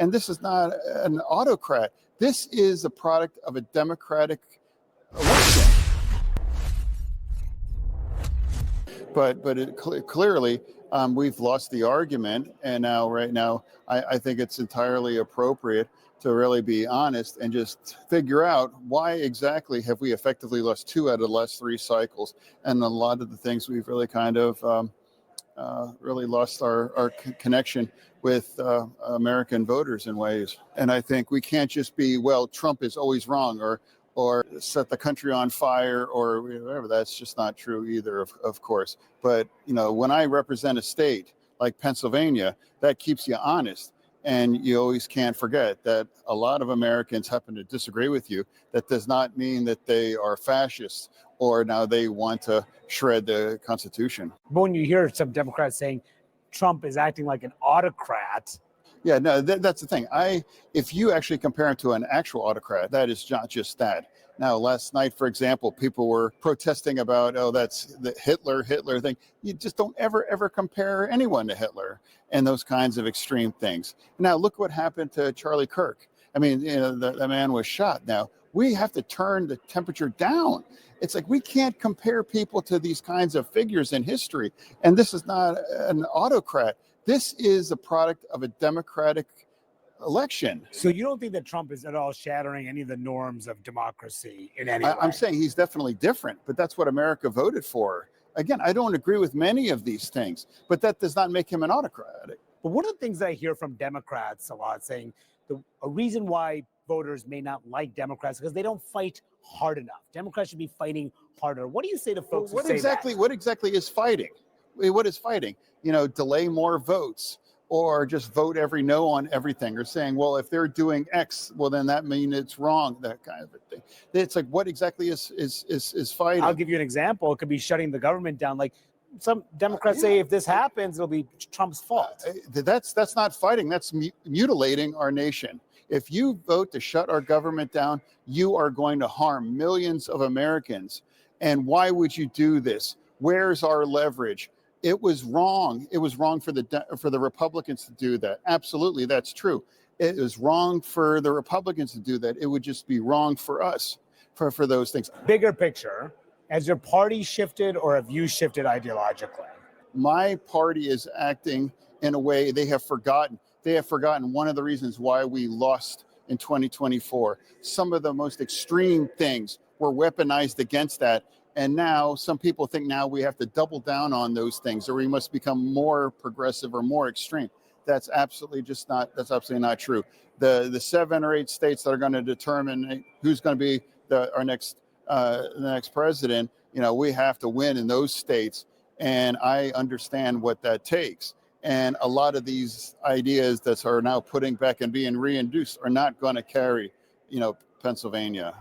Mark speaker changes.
Speaker 1: And this is not an autocrat. This is a product of a democratic election. But clearly, we've lost the argument, and right now, I think it's entirely appropriate to really be honest and just figure out why exactly have we effectively lost 2 out of the last 3 cycles, and a lot of the things we've really kind of really lost our connection with American voters in ways. And I think we can't just be, well, Trump is always wrong, or set the country on fire or whatever. That's just not true either, of course. But, when I represent a state like Pennsylvania, that keeps you honest. And you always can't forget that a lot of Americans happen to disagree with you. That does not mean that they are fascists or now they want to shred the Constitution.
Speaker 2: But when you hear some Democrats saying Trump is acting like an autocrat.
Speaker 1: Yeah, no, that's the thing. If you actually compare him to an actual autocrat, that is not just that. Now, last night, for example, people were protesting about, that's the Hitler thing. You just don't ever compare anyone to Hitler and those kinds of extreme things. Now, look what happened to Charlie Kirk. I mean, the man was shot. Now, we have to turn the temperature down. It's like we can't compare people to these kinds of figures in history. And this is not an autocrat. This is a product of a democratic election.
Speaker 2: So you don't think that Trump is at all shattering any of the norms of democracy in any way?
Speaker 1: I'm saying he's definitely different, but that's what America voted for. Again, I don't agree with many of these things, but that does not make him an autocrat.
Speaker 2: But one of the things that I hear from Democrats a lot saying a reason why voters may not like Democrats because they don't fight hard enough. Democrats should be fighting harder. What do you say to folks who say that?
Speaker 1: What exactly is fighting? What is fighting? Delay more votes or just vote every no on everything or saying, well, if they're doing X, well, then that means it's wrong, that kind of a thing. It's like, what exactly is fighting?
Speaker 2: I'll give you an example. It could be shutting the government down. Like some Democrats say, if this happens, it'll be Trump's fault.
Speaker 1: That's not fighting. That's mutilating our nation. If you vote to shut our government down, you are going to harm millions of Americans. And why would you do this? Where's our leverage? It was wrong. It was wrong for the Republicans to do that. Absolutely, that's true. It was wrong for the Republicans to do that. It would just be wrong for us for those things.
Speaker 2: Bigger picture, has your party shifted or have you shifted ideologically?
Speaker 1: My party is acting in a way they have forgotten. They have forgotten one of the reasons why we lost in 2024. Some of the most extreme things were weaponized against that. And now some people think now we have to double down on those things or we must become more progressive or more extreme. That's absolutely not true. The 7 or 8 states that are going to determine who's going to be the next president, we have to win in those states. And I understand what that takes. And a lot of these ideas that are now putting back and being reintroduced are not going to carry, Pennsylvania.